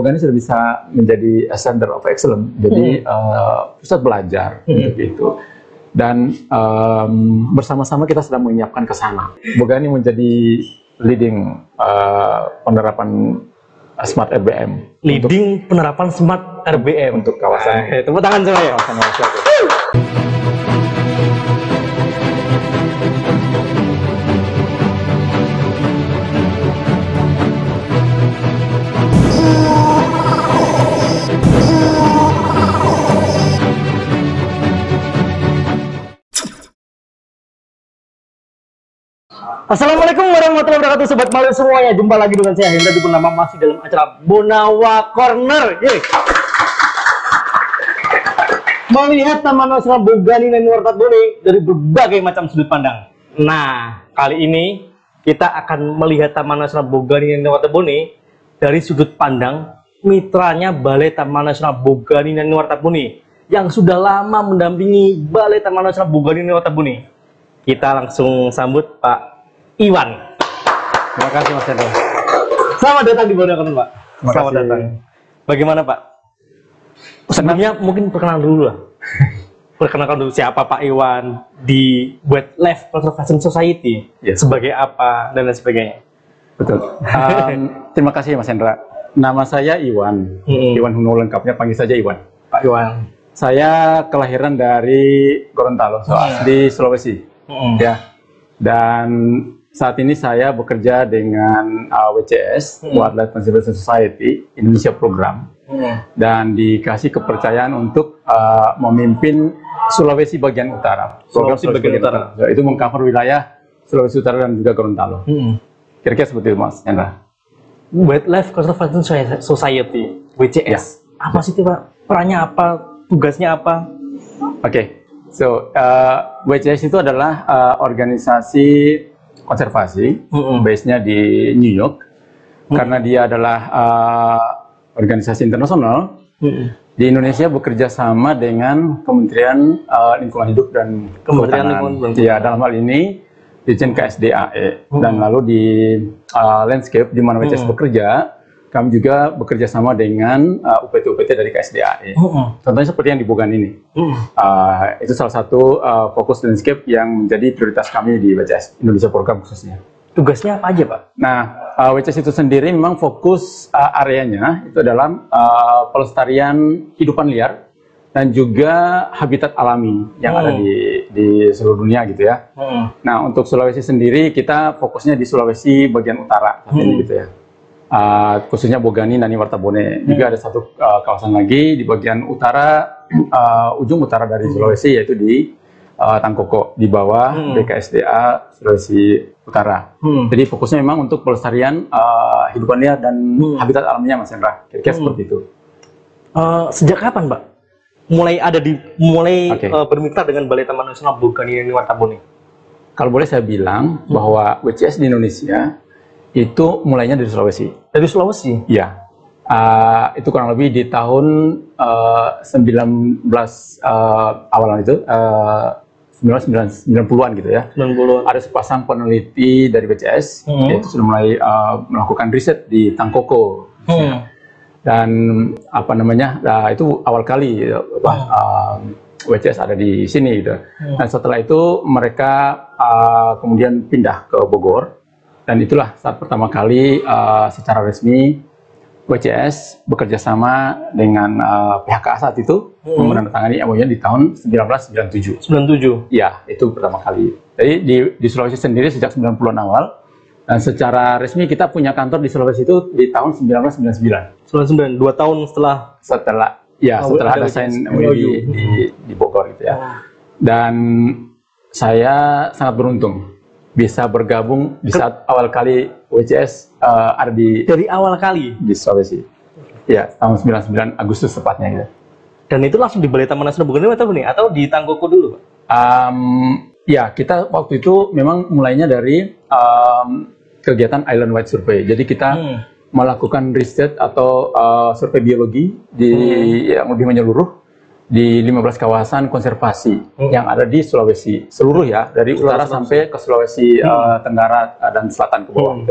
Bogani sudah bisa menjadi a center of excellence, jadi pusat belajar untuk itu. Dan bersama-sama kita sedang menyiapkan ke sana. Bogani menjadi leading penerapan Smart RBM. Leading penerapan Smart RBM untuk kawasan. Tepuk tangan semua ya. Assalamualaikum warahmatullahi wabarakatuh, sobat malu semuanya. Jumpa lagi dengan saya Hendra Purnama, masih dalam acara Bonawa Corner. Melihat Taman Nasional Bogani dan Wartabone dari berbagai macam sudut pandang. Nah, kali ini kita akan melihat Taman Nasional Bogani dan Wartabone dari sudut pandang mitranya Balai Taman Nasional Bogani dan Wartabone yang sudah lama mendampingi Balai Taman Nasional Bogani dan Wartabone. Kita langsung sambut Pak Iwan. Terima kasih Mas Hendra. Selamat datang di Bonawa Corner, Pak. Selamat datang. Bagaimana Pak? Sebelumnya mungkin perkenalan dulu lah. Perkenalkan dulu siapa Pak Iwan di Wildlife Conservation Society, sebagai apa dan lain sebagainya. Betul. Terima kasih Mas Hendra. Nama saya Iwan. Iwan Huno, lengkapnya panggil saja Iwan. Pak Iwan. Saya kelahiran dari Gorontalo, di Sulawesi. Ya. Dan saat ini saya bekerja dengan WCS, Wildlife Conservation Society Indonesia Program, dan dikasih kepercayaan untuk memimpin Sulawesi bagian utara. Sulawesi bagian utara. Itu mengcover wilayah Sulawesi Utara dan juga Gorontalo. Kira-kira seperti itu Mas Hendra. Wildlife Conservation Society, WCS. Apa sih itu Pak? Perannya apa? Tugasnya apa? Oke. So, WCS itu adalah organisasi konservasi, base-nya di New York, karena dia adalah organisasi internasional. Di Indonesia bekerja sama dengan Kementerian Lingkungan Hidup dan Kehutanan. Ya, dalam hal ini Dirjen KSDAE, dan lalu di landscape di mana WCS bekerja, kami juga bekerja sama dengan UPT-UPT dari KSDAE. Contohnya seperti yang di Bogani ini. Itu salah satu fokus landscape yang menjadi prioritas kami di WCS Indonesia Program khususnya. Tugasnya apa aja Pak? Nah, WCS itu sendiri memang fokus areanya itu dalam pelestarian hidupan liar dan juga habitat alami yang ada di seluruh dunia gitu ya. Nah, untuk Sulawesi sendiri kita fokusnya di Sulawesi bagian utara gitu ya. Khususnya Bogani dan Wartabone. Juga ada satu kawasan lagi di bagian utara, ujung utara dari Sulawesi, yaitu di Tangkoko, di bawah BKSDA Sulawesi Utara. Jadi fokusnya memang untuk pelestarian hidupan liar dan habitat alamnya Mas Hendra. Kira-kira seperti itu. Sejak kapan Pak? Mulai bermitra dengan Balai Taman Nasional Bogani dan Wartabone? Kalau boleh saya bilang bahwa WCS di Indonesia itu mulainya dari Sulawesi. Dari Sulawesi? Iya. Itu kurang lebih di tahun 19 awalan itu, 90-an gitu ya. 90-an. Ada sepasang peneliti dari BCS, yaitu sudah mulai melakukan riset di Tangkoko. Dan apa namanya, itu awal kali WCS ada di sini gitu. Dan setelah itu mereka kemudian pindah ke Bogor. Dan itulah saat pertama kali secara resmi WCS bekerja sama dengan PHK saat itu menandatangani MOU di tahun 1997. 97? Ya, itu pertama kali. Jadi di Sulawesi sendiri sejak 90-an awal, dan secara resmi kita punya kantor di Sulawesi itu di tahun 1999. 99, 2 tahun setelah ada sign MOU di Bogor gitu ya. Dan saya sangat beruntung bisa bergabung di saat awal kali WCS ada dari awal kali di Sulawesi. Ya, tahun 99 Agustus tepatnya gitu. Dan itu langsung di Balai Taman Nasional Bogani atau di Tangkoko dulu, Pak? Ya, kita waktu itu memang mulainya dari kegiatan Island Wide Survey. Jadi kita melakukan riset atau survei biologi yang lebih menyeluruh di 15 kawasan konservasi yang ada di Sulawesi seluruh ya, dari utara sampai ke Sulawesi Tenggara dan selatan ke bawah.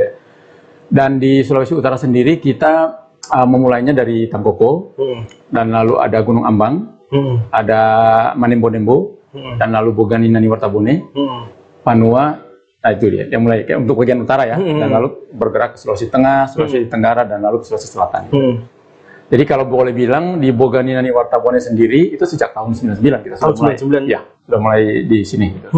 Dan di Sulawesi Utara sendiri kita memulainya dari Tangkoko, dan lalu ada Gunung Ambang, ada Manembo-Nembo, dan lalu Bogani Nani Wartabone, Panua. Nah itu dia, yang mulai untuk bagian utara ya, dan lalu bergerak ke Sulawesi Tengah, Sulawesi Tenggara, dan lalu ke Sulawesi Selatan. Jadi kalau boleh bilang di Bogani Nani Wartabone sendiri itu sejak tahun 99 kita sudah mulai. Ya, sudah mulai di sini. Gitu.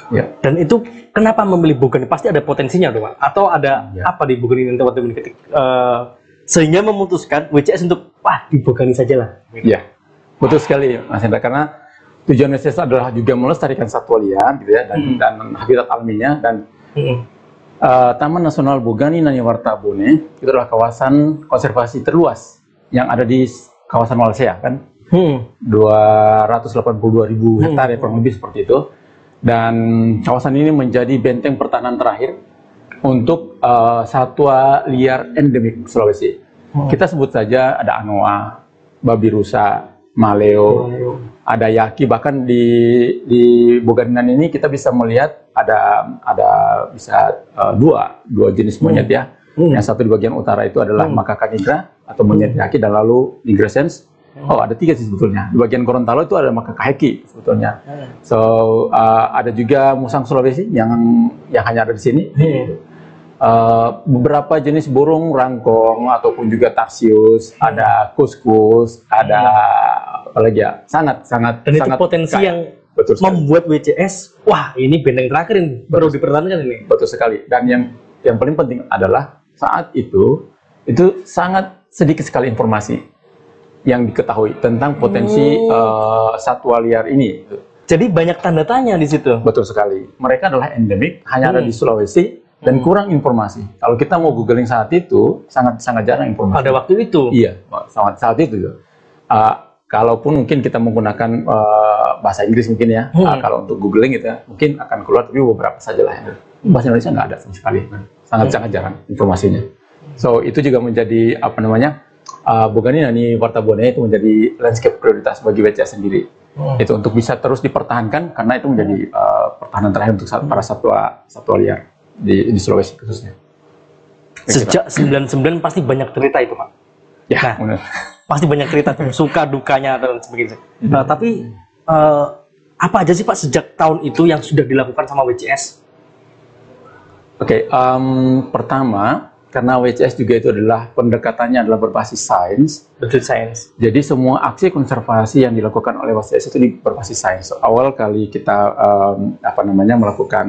Ya. Dan itu kenapa memilih Bogani? Pasti ada potensinya dong, Pak? Atau ada apa di Bogani Nani Wartabone sehingga memutuskan WCS untuk di Bogani saja lah. Iya, betul sekali Mas Hendra, karena tujuan WCS adalah juga melestarikan satwa liar gitu ya, dan habitat alaminya, dan Taman Nasional Bogani Nani Wartabone itu adalah kawasan konservasi terluas yang ada di kawasan Walsea kan, 282.000 hektar ya, kurang lebih seperti itu. Dan kawasan ini menjadi benteng pertahanan terakhir untuk satwa liar endemik Sulawesi. Kita sebut saja ada anoa, babi rusa, maleo, ada yaki. Bahkan di Boganinan ini kita bisa melihat ada bisa dua jenis monyet ya. Yang satu di bagian utara itu adalah makaka nigra atau monyet yaki, dan lalu nigrescens. Ada 3 sih sebetulnya. Di bagian Gorontalo itu ada makaka heki sebetulnya. So ada juga musang Sulawesi yang hanya ada di sini. Beberapa jenis burung rangkong ataupun juga tarsius, ada kuskus, ada apa lagi ya, sangat dan itu potensi kaya. Yang membuat WCS ini benteng terakhir yang perlu dipertahankan ini. Betul sekali. Dan yang paling penting adalah saat itu sangat sedikit sekali informasi yang diketahui tentang potensi satwa liar ini. Jadi banyak tanda tanya di situ. Betul sekali. Mereka adalah endemik, hanya ada di Sulawesi, dan kurang informasi. Kalau kita mau googling saat itu, sangat jarang informasi. Pada waktu itu? Iya, saat itu. Kalaupun mungkin kita menggunakan bahasa Inggris mungkin ya, kalau untuk googling gitu ya, mungkin akan keluar, tapi beberapa saja lah. Bahasa Indonesia nggak ada sama sekali, sangat jarang informasinya. So itu juga menjadi Bogani Nani Wartabone itu menjadi landscape prioritas bagi WCS sendiri. Itu untuk bisa terus dipertahankan, karena itu menjadi pertahanan terakhir untuk para satwa liar di Sulawesi khususnya. Sejak 99 pasti banyak cerita itu, Pak. Ya, pasti banyak cerita suka dukanya dan sebagainya. Tapi apa aja sih Pak sejak tahun itu yang sudah dilakukan sama WCS? Pertama, karena WCS juga itu adalah pendekatannya adalah berbasis sains. Betul, sains. Jadi semua aksi konservasi yang dilakukan oleh WCS itu berbasis sains. Awal kali kita melakukan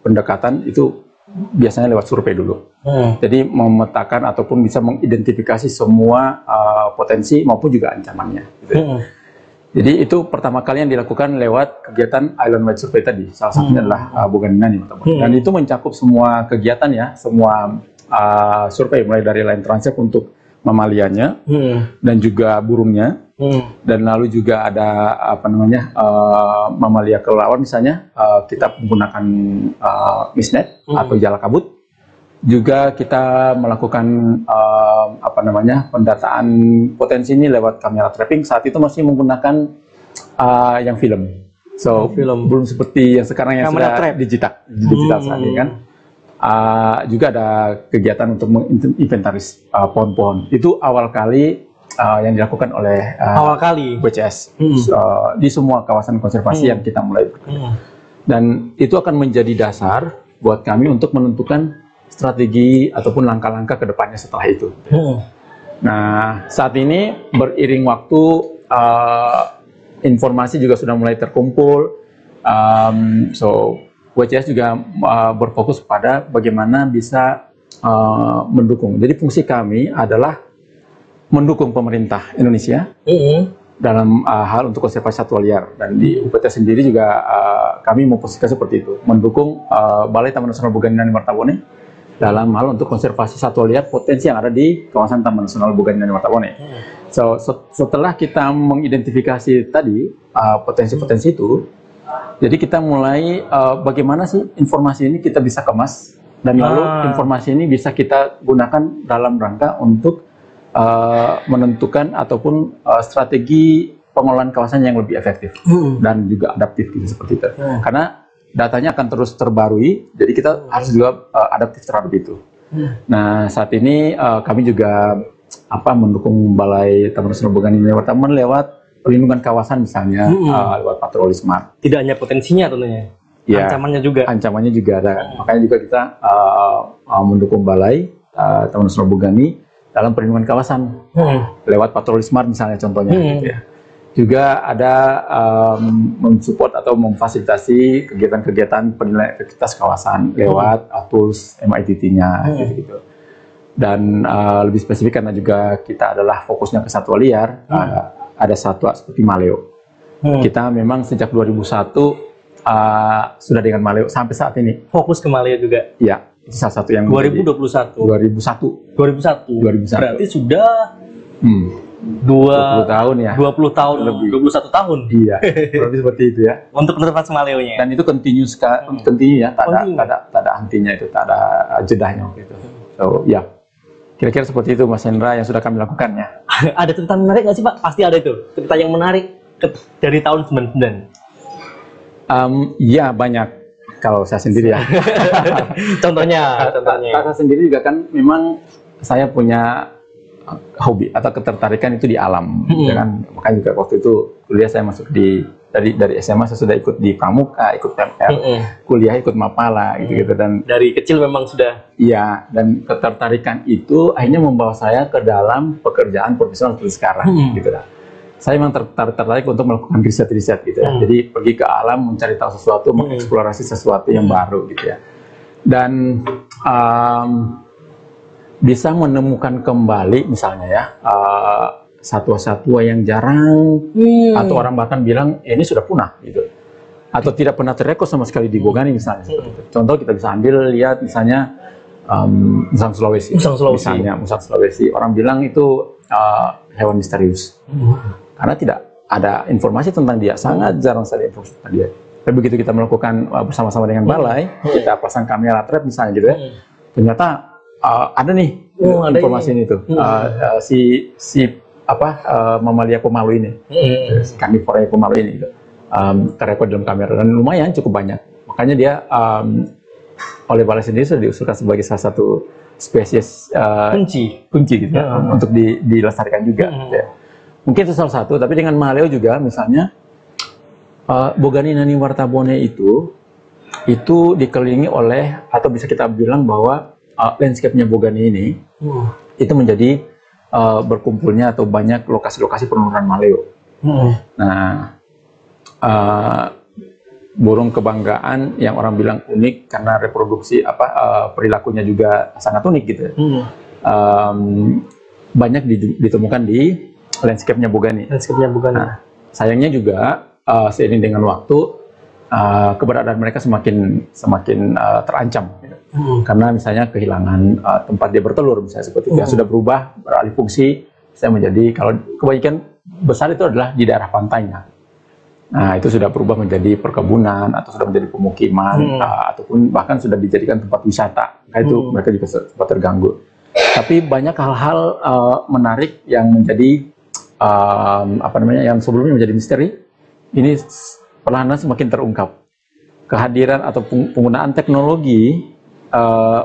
pendekatan itu biasanya lewat survei dulu. Jadi memetakan ataupun bisa mengidentifikasi semua potensi maupun juga ancamannya. Gitu. Jadi itu pertama kali yang dilakukan lewat kegiatan island-wide survey tadi. Salah satunya adalah Bogani Nani. Dan itu mencakup semua kegiatan ya, semua survei mulai dari line transit untuk mamalianya dan juga burungnya. Dan lalu juga ada mamalia kelelawar misalnya, kita menggunakan misnet atau jala kabut. Juga kita melakukan pendataan potensi ini lewat kamera trapping. Saat itu masih menggunakan yang film. So belum seperti yang sekarang yang sudah digital saat ini kan. Juga ada kegiatan untuk menginventaris pohon-pohon. Itu awal kali yang dilakukan oleh WCS di semua kawasan konservasi yang kita mulai bekerja. Dan itu akan menjadi dasar buat kami untuk menentukan strategi ataupun langkah-langkah ke depannya setelah itu. Nah, saat ini beriring waktu, informasi juga sudah mulai terkumpul. So WCS juga berfokus pada bagaimana bisa mendukung. Jadi fungsi kami adalah mendukung pemerintah Indonesia dalam hal untuk konservasi satwa liar. Dan di UPT sendiri juga kami memposisikan seperti itu, mendukung Balai Taman Nasional Bogani Nani Wartabone dalam hal untuk konservasi satwa liar potensi yang ada di kawasan Taman Nasional Bogani Nani Wartabone. So setelah kita mengidentifikasi tadi potensi-potensi itu, jadi kita mulai bagaimana sih informasi ini kita bisa kemas, dan lalu informasi ini bisa kita gunakan dalam rangka untuk menentukan ataupun strategi pengelolaan kawasan yang lebih efektif dan juga adaptif gitu, seperti itu. Karena datanya akan terus terbarui, jadi kita harus juga adaptif terhadap itu. Nah, saat ini kami juga mendukung Balai Taman Nasional Bogani Taman lewat perlindungan kawasan misalnya, lewat patroli smart. Tidak hanya potensinya tentunya, ya, ancamannya juga ada. Makanya juga kita mendukung Balai Taman Nasional Bogani dalam perlindungan kawasan lewat patroli smart misalnya contohnya. Gitu ya. Juga ada mensupport atau memfasilitasi kegiatan-kegiatan penilaian efektivitas kawasan lewat tools MITT-nya gitu. Dan lebih spesifik karena juga kita adalah fokusnya ke satwa liar, ada satwa seperti maleo. Kita memang sejak 2001 sudah dengan maleo sampai saat ini. Fokus ke maleo juga? Iya, itu salah satu yang 2021. 2001. Berarti sudah 20 tahun ya. 20 tahun lebih. 21 tahun. Iya, lebih seperti itu ya. Untuk konservasi maleonya. Dan itu continue ya, tak ada hentinya itu, tak ada jedahnya gitu. So, ya. Kira-kira seperti itu Mas Hendra yang sudah kami lakukannya. Ada cerita menarik nggak sih Pak? Pasti ada itu. Cerita yang menarik dari tahun 99. Iya banyak. Kalau saya sendiri ya. Contohnya. Saya sendiri juga kan memang saya punya hobi atau ketertarikan itu di alam. Ya kan? Makanya juga waktu itu kuliah saya masuk dari SMA saya sudah ikut di Pramuka, ikut PMR, kuliah ikut Mapala gitu dan dari kecil memang sudah. Iya, dan ketertarikan itu akhirnya membawa saya ke dalam pekerjaan profesional seperti sekarang gitu lah. Saya memang tertarik untuk melakukan riset-riset gitu ya. Jadi pergi ke alam mencari tahu sesuatu, mengeksplorasi sesuatu yang baru gitu ya. Dan bisa menemukan kembali misalnya ya satwa-satwa yang jarang atau orang bahkan bilang ini sudah punah gitu atau tidak pernah terrekod sama sekali di Bogani misalnya seperti itu. Contoh kita bisa ambil lihat misalnya musang Sulawesi. Musang Sulawesi orang bilang itu hewan misterius karena tidak ada informasi tentang dia, sangat jarang sekali informasi tentang dia. Tapi begitu kita melakukan bersama-sama dengan balai, kita pasang kamera trap misalnya gitu ya, ternyata ada nih informasi ini tuh mamalia pemalu ini, Carnivora pemalu ini gitu. Terrekod dalam kamera dan lumayan cukup banyak. Makanya dia oleh balai sendiri sudah diusulkan sebagai salah satu spesies kunci gitu ya, untuk dilestarikan juga. Gitu ya. Mungkin itu salah satu. Tapi dengan maleo juga misalnya Bogani Nani Wartabone itu dikelilingi oleh atau bisa kita bilang bahwa landscape-nya Bogani ini itu menjadi berkumpulnya atau banyak lokasi-lokasi penurunan maleo. Nah, burung kebanggaan yang orang bilang unik karena reproduksi perilakunya juga sangat unik gitu. Banyak ditemukan di landscape-nya Bogani. Nah, sayangnya juga seiring dengan waktu keberadaan mereka semakin terancam gitu. Karena misalnya kehilangan tempat dia bertelur misalnya seperti itu yang sudah berubah beralih fungsi saya menjadi kalau kebanyakan besar itu adalah di daerah pantainya. Nah itu sudah berubah menjadi perkebunan atau sudah menjadi pemukiman ataupun bahkan sudah dijadikan tempat wisata. Nah, itu mereka juga sempat terganggu. Tapi banyak hal-hal menarik yang menjadi yang sebelumnya menjadi misteri ini perlahan-lahan semakin terungkap. Kehadiran atau penggunaan teknologi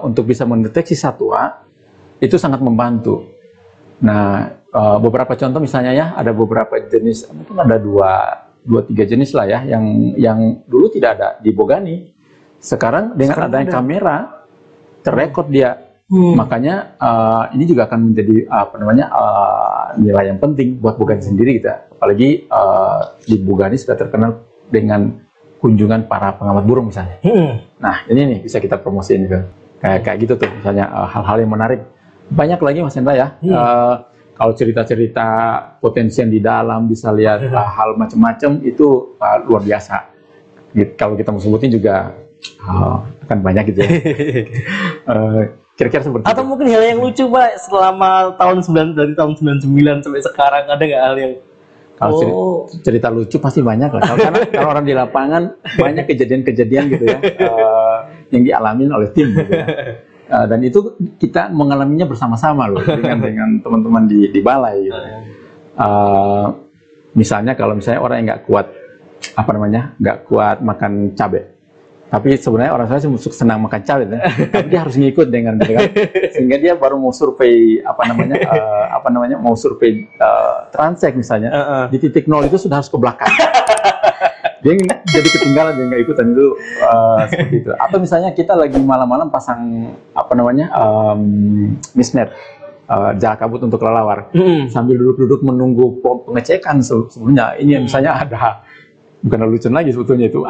untuk bisa mendeteksi satwa itu sangat membantu. Nah, beberapa contoh misalnya ya, ada beberapa jenis, mungkin ada dua tiga jenis lah ya, yang dulu tidak ada di Bogani. Sekarang dengan adanya kamera terrekod dia. Makanya ini juga akan menjadi nilai yang penting buat Bogani sendiri kita. Apalagi di Bogani sudah terkenal dengan kunjungan para pengamat burung misalnya. Nah ini nih bisa kita promosiin juga. Kayak gitu tuh misalnya hal-hal yang menarik. Banyak lagi Mas Hendra ya. Kalau cerita-cerita potensi yang di dalam bisa lihat hal macam-macam itu luar biasa. Kalau kita mau sebutin juga akan banyak gitu ya. Kira-kira seperti atau itu. Mungkin hal yang lucu Pak selama dari tahun 99 sampai sekarang ada nggak hal yang cerita lucu pasti banyak lah. Karena kalau orang di lapangan banyak kejadian-kejadian gitu ya yang dialamin oleh tim gitu ya. Dan itu kita mengalaminya bersama-sama loh dengan teman-teman di balai gitu. Misalnya kalau misalnya orang yang nggak kuat nggak kuat makan cabai Tapi sebenarnya orang saya senang makan cabai, ya. Tapi dia harus ngikut dengan gitu kan. Sehingga dia baru mau survei mau survei transek misalnya di titik nol itu sudah harus ke belakang. Dia jadi ketinggalan, dia nggak ikutan itu seperti itu. Atau misalnya kita lagi malam-malam pasang misnet jarak kabut untuk kelelawar, sambil duduk-duduk menunggu pengecekan sebelumnya. Ini misalnya ada, bukan lelucon lagi sebetulnya itu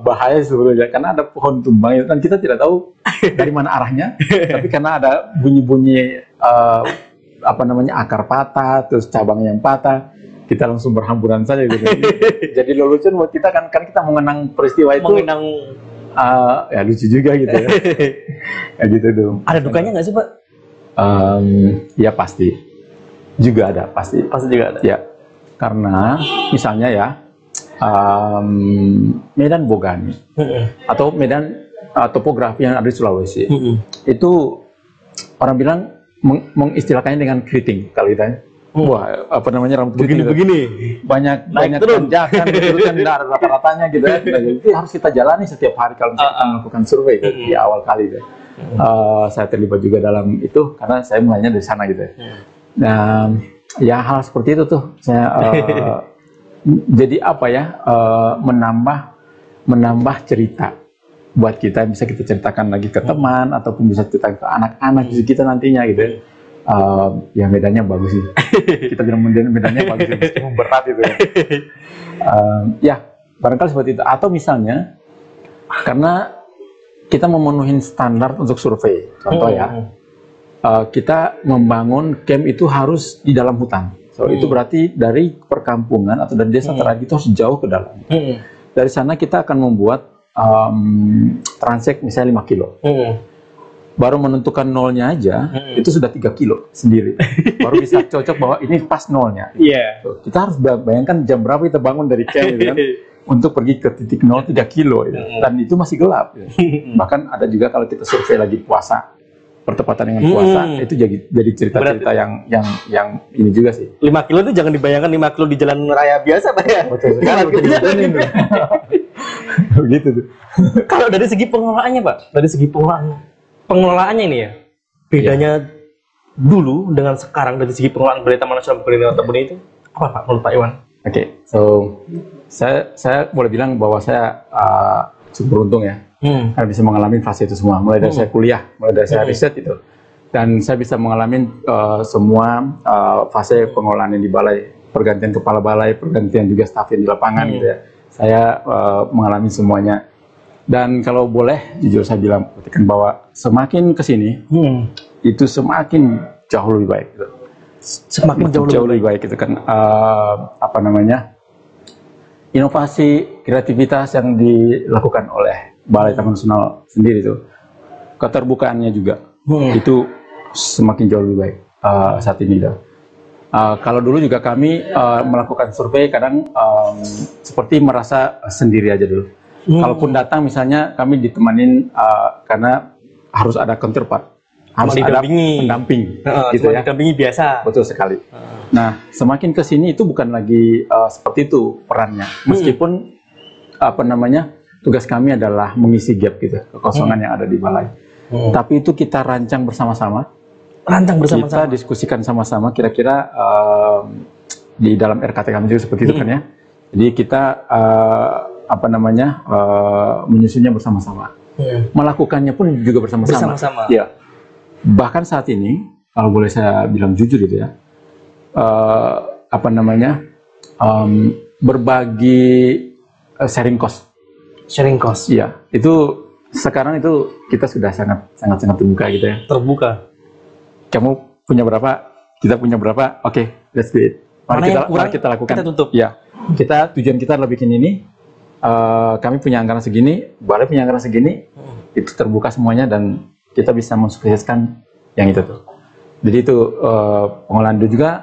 bahaya sebetulnya, karena ada pohon tumbang itu kan kita tidak tahu dari mana arahnya, tapi karena ada bunyi-bunyi akar patah, terus cabang yang patah, kita langsung berhamburan saja gitu. Jadi lelucon buat kita kan kita mengenang peristiwa itu, ya lucu juga gitu ya. Ya gitu tuh. Ada dukanya nggak sih, Pak? Ya pasti juga ada, pasti juga ada. Ya, karena misalnya ya Medan Bogani atau Medan topografi yang ada di Sulawesi itu orang bilang mengistilahkannya dengan keriting kalau kita. Wah, rambut begini banyak tanjakan kan tidak ada rata-ratanya gitu ya. Jadi harus kita jalani setiap hari kalau misalnya kita melakukan survei di awal kali gitu. Saya terlibat juga dalam itu karena saya mulainya dari sana gitu ya. Nah, ya hal seperti itu tuh saya jadi menambah cerita buat kita, bisa kita ceritakan lagi ke teman ataupun bisa cerita ke anak-anak kita nantinya gitu ya. Ya medannya bagus sih. Kita bilang medannya bagus sih, meskipun berat itu ya. Ya barangkali seperti itu. Atau misalnya karena kita memenuhi standar untuk survei, contoh ya, kita membangun camp itu harus di dalam hutan. So itu berarti dari perkampungan atau dari desa terlagi itu harus jauh ke dalam. Dari sana kita akan membuat transek misalnya 5 kilo. Baru menentukan nolnya aja, itu sudah 3 kilo sendiri. Baru bisa cocok bahwa ini pas nolnya. So, kita harus bayangkan jam berapa kita bangun dari camp gitu kan, untuk pergi ke titik nol 3 kilo. Gitu. Dan itu masih gelap. Gitu. Bahkan ada juga kalau kita survei lagi puasa, bertepatan dengan puasa, itu jadi cerita-cerita yang ini juga sih. 5 kilo itu jangan dibayangkan 5 kilo di jalan raya biasa, Pak ya. Betul sekali. Begitu tuh. Kalau dari segi pengelolaannya, Pak, dari segi pengelolaannya ini ya, bedanya dulu dengan sekarang dari segi pengelolaan Balai Taman Nasional Bogani dan Warta Bone itu apa, Pak, menurut Pak Iwan? Oke, so saya boleh bilang bahwa saya cukup beruntung ya, karena bisa mengalami fase itu semua, mulai dari saya kuliah, mulai dari saya riset itu, dan saya bisa mengalami semua fase pengelolaan yang di balai, pergantian kepala balai, pergantian juga staf yang di lapangan gitu ya. Saya mengalami semuanya. Dan kalau boleh, jujur saya bilang bahwa semakin kesini, itu semakin jauh lebih baik. Gitu. Semakin jauh lebih baik itu kan inovasi kreativitas yang dilakukan oleh Balai Taman Nasional sendiri itu, keterbukaannya juga itu semakin jauh lebih baik saat ini. Kalau dulu juga kami melakukan survei kadang seperti merasa sendiri aja dulu. Kalaupun datang misalnya kami ditemanin karena harus ada counterpart, harus ada pendamping, gitu ya. Pendampingi biasa. Betul sekali. Nah, semakin ke sini itu bukan lagi seperti itu perannya. Meskipun tugas kami adalah mengisi gap gitu, kekosongan yang ada di balai. Tapi itu kita rancang bersama-sama. Kita diskusikan sama-sama. Kira-kira di dalam RKT kami juga seperti itu kan ya. Jadi kita menyusunnya bersama-sama. Melakukannya pun juga bersama-sama. Ya. Bahkan saat ini, kalau boleh saya bilang jujur gitu ya, berbagi sharing cost. Sharing cost. Iya, itu sekarang itu kita sudah sangat terbuka gitu ya. Terbuka. Kamu punya berapa? Kita punya berapa? Oke, let's do it. Mari kita lakukan. Kita tutup. Ya, tujuan kita adalah bikin ini. Kami punya anggaran segini, balai punya anggaran segini, itu terbuka semuanya dan kita bisa mensukseskan yang itu tuh. Jadi itu pengolahan itu juga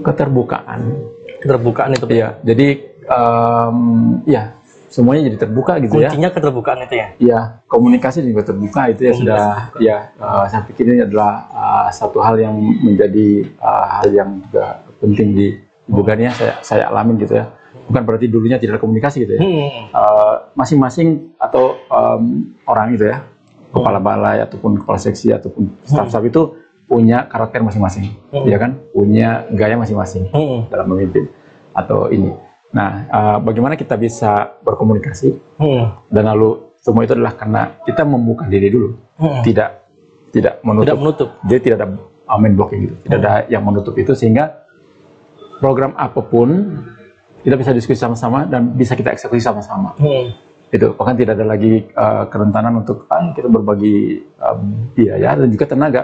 keterbukaan itu. Iya, jadi ya semuanya jadi terbuka gitu ya. Kuncinya keterbukaan itu ya. Iya, komunikasi juga terbuka itu ya sudah. Ya, saya pikir ini adalah satu hal yang menjadi hal yang juga penting di Bogani ya, saya alamin gitu ya. bukan berarti dulunya tidak ada komunikasi gitu ya. Masing-masing atau orang gitu ya, kepala balai ataupun kepala seksi ataupun staf-staf itu punya karakter masing-masing, ya kan, punya gaya masing-masing dalam memimpin atau ini. Nah, bagaimana kita bisa berkomunikasi dan lalu semua itu adalah karena kita membuka diri dulu, tidak menutup. Jadi tidak ada main blocking gitu, tidak ada yang menutup itu, sehingga program apapun kita bisa diskusi sama-sama dan bisa kita eksekusi sama-sama. Itu bahkan tidak ada lagi kerentanan untuk kita berbagi biaya dan juga tenaga.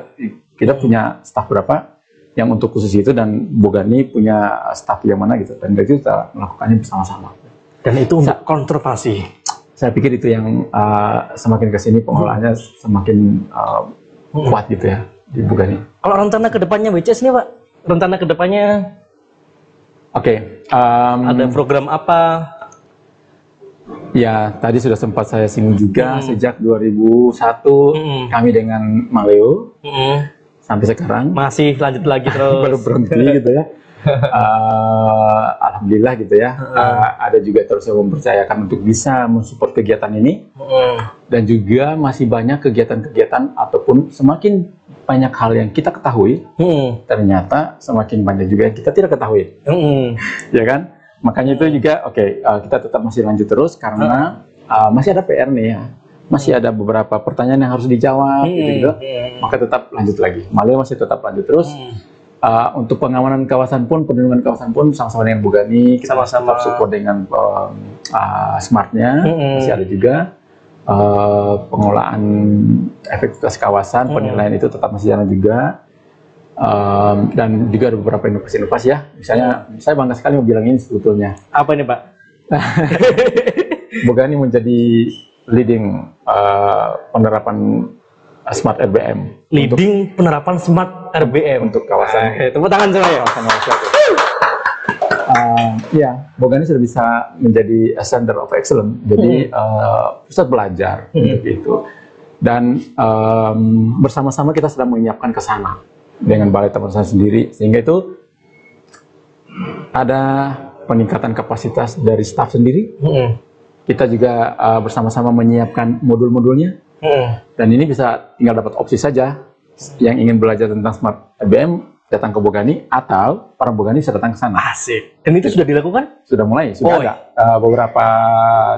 Kita punya staf berapa yang untuk khusus itu, dan Bogani punya staf yang mana gitu, dan itu kita melakukannya bersama-sama. Dan itu untuk konservasi. Saya pikir itu yang semakin kesini pengolahannya semakin kuat gitu ya di Bogani. Kalau rencana kedepannya WCS nih Pak, rencana kedepannya ada program apa? Ya, tadi sudah sempat saya singgung juga. Sejak 2001 kami dengan Maleo sampai sekarang masih lanjut lagi terus. Belum berhenti gitu ya. Alhamdulillah gitu ya. Ada juga terus yang mempercayakan untuk bisa mensupport kegiatan ini. Dan juga masih banyak kegiatan-kegiatan ataupun semakin banyak hal yang kita ketahui, ternyata semakin banyak juga yang kita tidak ketahui. Ya kan? Makanya itu juga kita tetap masih lanjut terus karena masih ada PR nih ya. Masih ada beberapa pertanyaan yang harus dijawab gitu. Maka tetap lanjut lagi. Maleo masih tetap lanjut terus. Untuk pengamanan kawasan pun, perlindungan kawasan pun sama-sama dengan Bogani, kita sama-sama support dengan smartnya, masih ada juga. Pengelolaan efektivitas kawasan, penilaian itu tetap masih jalan juga, dan juga ada beberapa inovasi-inovasi ya. Misalnya, saya bangga sekali mau bilang ini sebetulnya. Apa ini Pak? Bogani menjadi leading penerapan Smart RBM. Leading penerapan Smart RBM untuk kawasan. Tepuk tangan semuanya. Ya, Bogani sudah bisa menjadi Center of Excellence, jadi pusat belajar untuk itu. Dan bersama-sama kita sedang menyiapkan ke sana dengan Balai Taman Nasional sendiri, sehingga itu ada peningkatan kapasitas dari staf sendiri. Kita juga bersama-sama menyiapkan modul-modulnya, dan ini bisa tinggal dapat opsi saja. Yang ingin belajar tentang Smart RBM datang ke Bogani, atau orang Bogani bisa datang ke sana. Asik. Dan itu sudah dilakukan? Sudah mulai, sudah ada beberapa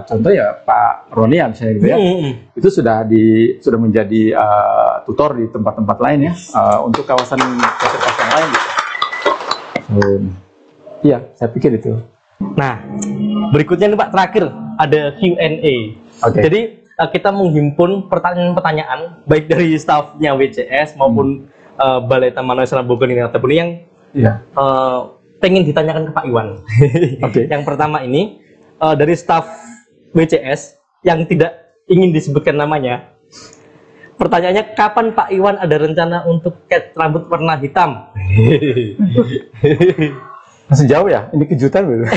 contoh ya, Pak Roni misalnya gitu ya. Itu sudah menjadi tutor di tempat-tempat lain ya, untuk kawasan konservasi yang lain gitu. Iya, saya pikir itu. Nah, berikutnya nih Pak, terakhir ada Q&A. Jadi kita menghimpun pertanyaan-pertanyaan baik dari stafnya WCS maupun Balai Taman Nasional Bogani yang pengen ditanyakan ke Pak Iwan. Yang pertama ini dari staf WCS yang tidak ingin disebutkan namanya. Pertanyaannya, kapan Pak Iwan ada rencana untuk cat rambut warna hitam? Masih jauh ya? Ini kejutan betul.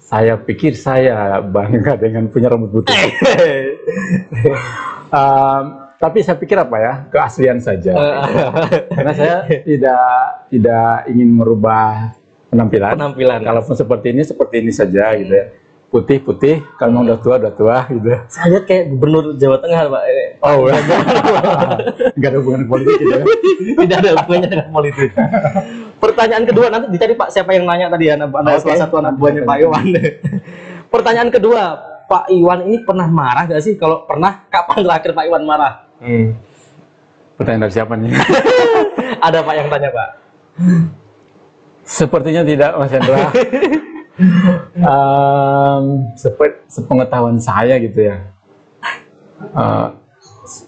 Saya pikir saya bangga dengan punya rambut putih. Tapi saya pikir apa ya, keaslian saja. Karena saya tidak ingin merubah penampilan. Kalaupun seperti ini saja gitu ya. Putih-putih, kalau memang udah tua gitu. Saya lihat kayak gubernur Jawa Tengah Pak. Oh, nggak ada hubungan politik gitu ya. Tidak ada hubungannya dengan politik. Pertanyaan kedua, nanti dicari Pak siapa yang nanya tadi, salah satu anak buahnya Pak Iwan. Pertanyaan kedua, Pak Iwan ini pernah marah gak sih? Kalau pernah, kapan terakhir Pak Iwan marah? Pertanyaan dari siapa nih? Ada Pak yang tanya Pak. Sepertinya tidak, Mas Hendra. Sepengetahuan saya gitu ya.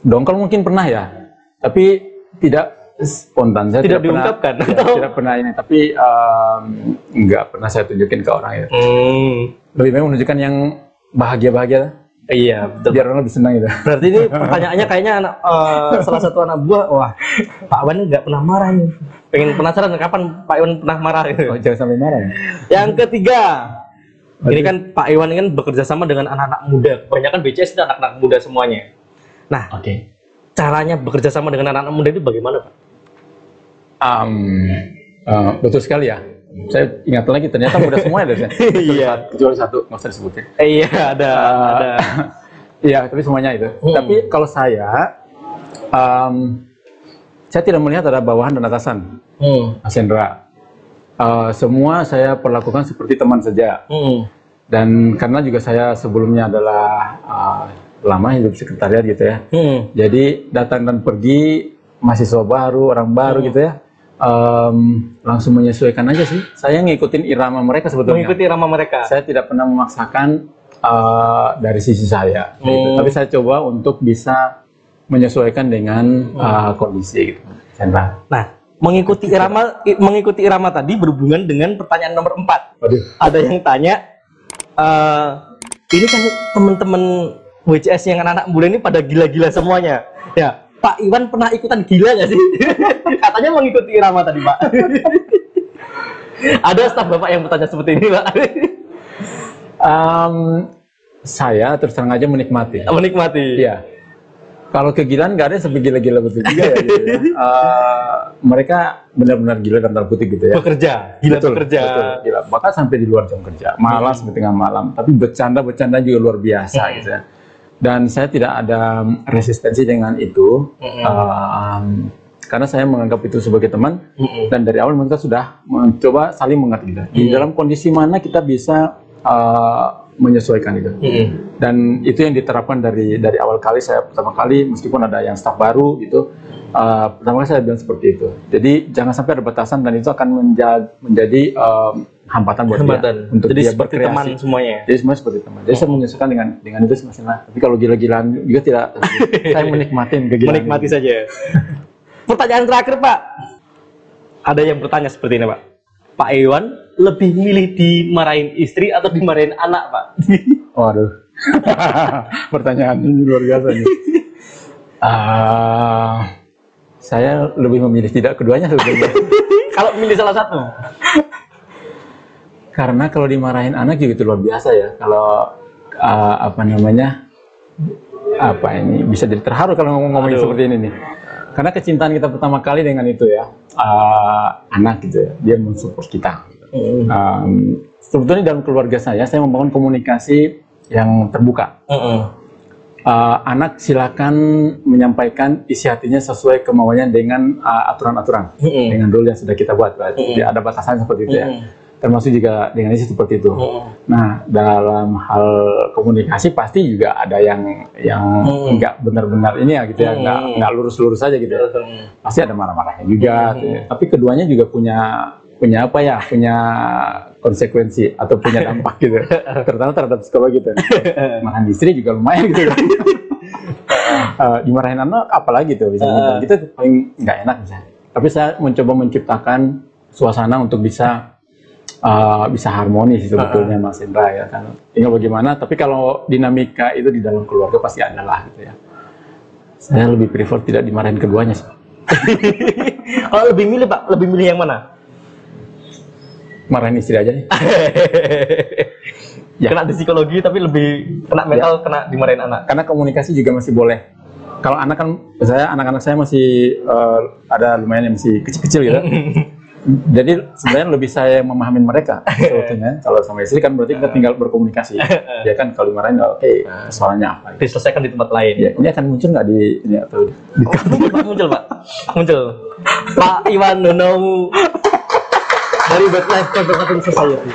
Dongkol mungkin pernah ya, tapi tidak spontan. Saya tidak diungkapkan. Tidak pernah ini, tapi nggak pernah saya tunjukin ke orang ya. Lebih baik menunjukkan yang bahagia-bahagia. Iya, betul. Biar orang lebih senang gitu. Berarti ini pertanyaannya kayaknya salah satu anak buah, wah Pak Iwan nggak pernah marah nih. Pengen penasaran kapan Pak Iwan pernah marah gitu. Oh, jangan sampai marah. Yang ketiga, ini kan Pak Iwan ini kan bekerja sama dengan anak-anak muda. Kebanyakan BCS itu anak-anak muda semuanya. Nah, caranya bekerja sama dengan anak-anak muda itu bagaimana Pak? Betul sekali ya. Saya ingat lagi ternyata muda semua ada. Iya. Kecuali satu, nggak usah disebutin. Iya, ada. Iya, tapi semuanya itu. Tapi kalau saya tidak melihat ada bawahan dan atasan, Mas Hendra. Semua saya perlakukan seperti teman saja. Dan karena juga saya sebelumnya adalah lama hidup sekretariat gitu ya. Jadi datang dan pergi mahasiswa baru, orang baru gitu ya. Langsung menyesuaikan aja sih. Saya ngikutin irama mereka sebetulnya. Mengikuti irama mereka. Saya tidak pernah memaksakan dari sisi saya. Gitu. Tapi saya coba untuk bisa menyesuaikan dengan kondisi gitu. Nah, mengikuti irama tadi berhubungan dengan pertanyaan nomor 4. Waduh. Ada yang tanya, ini kan teman-teman WCS yang anak-anak muda ini pada gila-gila semuanya. Ya, Pak Iwan pernah ikutan gila nggak sih? Katanya mengikuti irama tadi, Pak. Ada staf Bapak yang bertanya seperti ini, Pak? Saya terus terang aja menikmati. Menikmati. Iya. Kalau kegilaan nggak ada yang sampai gila-gila betul juga ya. Gitu ya. Mereka benar-benar gila dan tanda kutip gitu ya. Bekerja, gila betul, bekerja. Betul, gila. Bahkan sampai di luar jam kerja, malam sampai tengah malam. Tapi bercanda juga luar biasa gitu ya. Dan saya tidak ada resistensi dengan itu, karena saya menganggap itu sebagai teman. Dan dari awal kita sudah mencoba saling mengerti gitu. Di dalam kondisi mana kita bisa menyesuaikan itu. Dan itu yang diterapkan dari awal kali saya pertama kali, meskipun ada yang staf baru gitu, pertama kali saya bilang seperti itu. Jadi jangan sampai ada batasan dan itu akan menjadi hambatan buat dia untuk jadi dia seperti berkreasi. teman semuanya. Jadi semuanya seperti teman. Jadi saya menyesuaikan dengan itu masalah. Tapi kalau gila-gilaan juga tidak. Saya menikmatin kegilaan. Menikmati saja. Pertanyaan terakhir, Pak. Ada yang bertanya seperti ini, Pak. Pak Iwan lebih milih dimarahin istri atau dimarahin anak, Pak? Waduh. Pertanyaan ini luar biasa nih. Saya lebih memilih tidak keduanya sebetulnya. Kalau milih salah satu. Karena kalau dimarahin anak juga itu luar biasa ya. Kalau bisa jadi terharu kalau ngomongin seperti ini nih. Karena kecintaan kita pertama kali dengan itu ya, anak gitu ya, dia mensupport kita. Sebetulnya dalam keluarga saya membangun komunikasi yang terbuka. Anak silakan menyampaikan isi hatinya sesuai kemauannya dengan aturan-aturan, dengan rule yang sudah kita buat. Jadi ada batasan seperti itu ya. Termasuk juga dengan isi seperti itu. Nah, dalam hal komunikasi pasti juga ada yang nggak benar-benar ini ya gitu ya, nggak lurus-lurus aja gitu. Pasti ada marah-marahnya juga. Gitu ya. Tapi keduanya juga punya konsekuensi atau punya dampak gitu. Terutama terhadap psikologi gitu. Marahin istri juga lumayan gitu. Dimarahin anak apalagi tuh bisa gitu paling nggak enak misalnya. Tapi saya mencoba menciptakan suasana untuk bisa harmonis sebetulnya Mas Indra ya kan. Tinggal bagaimana, tapi kalau dinamika itu di dalam keluarga pasti ada lah gitu ya. Saya lebih prefer tidak dimarahin keduanya sih. Kalau lebih milih, Pak, lebih milih yang mana? Marahin istri aja nih. Ya. Kena di psikologi tapi lebih kena mental, kena dimarahin anak. Karena komunikasi juga masih boleh. Kalau anak kan, anak-anak saya masih ada lumayan yang masih kecil-kecil gitu. Jadi sebenarnya lebih saya memahami mereka sebetulnya. Kalau sama istri kan berarti kita tinggal berkomunikasi. Ya kan kalau dimarahin oke, soalnya apa? Diselesaikan di tempat lain. Ya, ini akan muncul nggak di ini atau di muncul, Pak. Muncul. Pak Iwan Nunowu dari Bad Life Conservation Society.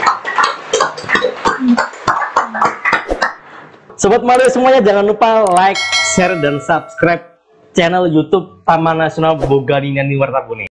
Sobat Mario semuanya jangan lupa like, share dan subscribe channel YouTube Taman Nasional Boganingan Wartabone.